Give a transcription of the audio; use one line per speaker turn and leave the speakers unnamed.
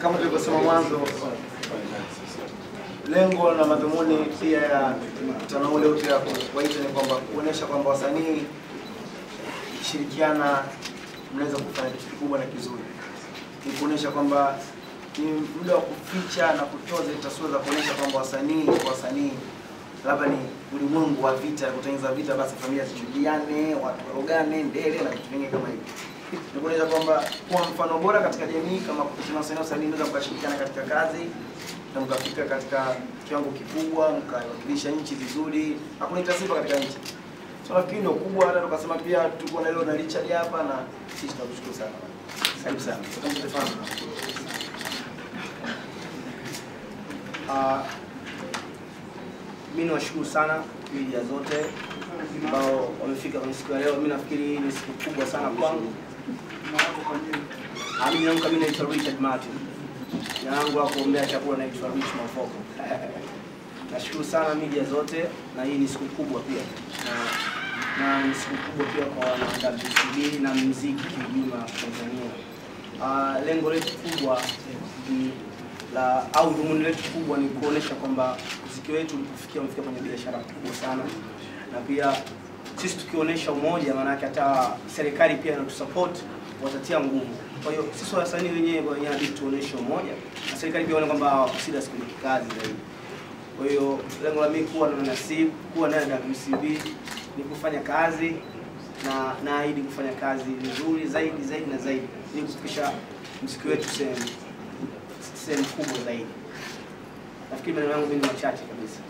Kama tulivyosema mwanzo, lengo na madhumuni pia ya mkutano ule wote ya kuwaita ni kwamba kuonesha kwamba wasanii kushirikiana mnaweza kufanya kitu kikubwa na kizuri. Ni kuonesha kwamba ni muda wa kuficha na kutoza taswira za kuonesha kwamba wasanii labda ni ulimwengu wa vita, kutengeneza vita, basi familia zichukiane, watu warogane, ndele na vitu vingine kama hivyo. Ni kuonesha kwamba kwa mfano bora katika jamii, kama kupitia wasanii mnaweza mkashirikiana katika kazi na mkafika katika kiwango kikubwa, mkawakilisha nchi vizuri, hakuna sifa katika nchi. So nafikiri ndio kubwa, hata tukasema pia tuko na leo na Richard hapa, na sisi tunashukuru sana. Karibu sana.
Mimi nawashukuru sana media zote ambao wamefika kwenye siku ya leo. Mimi nafikiri ni siku kubwa sana kwangu. Mimi naitwa Richard Martin. Jina langu la kuombea chakula naitwa Rich Mafoko. Nashukuru sana media zote, na hii ni siku kubwa pia. Na ni siku kubwa pia kwa WCB na muziki kwa ujumla Tanzania. Lengo letu kubwa ni dhumuni letu kubwa ni kuonesha kwamba muziki wetu umefika kwenye biashara kubwa sana, na pia sisi tukionesha umoja, maana yake hata serikali pia inatusupport, watatia nguvu. Kwa hiyo sisi wasanii wenyewe inabidi tuoneshe umoja, na serikali pia ione kwamba serious kwenye kazi zaidi. Kwa hiyo lengo la mimi kuwa na nasibu kuwa ndani ya WCB ni kufanya kazi, na naahidi kufanya kazi nzuri zaidi na zaidi, ili kufikisha muziki wetu sehemu kubwa zaidi. Nafikiri maneno yangu mimi ni machache kabisa.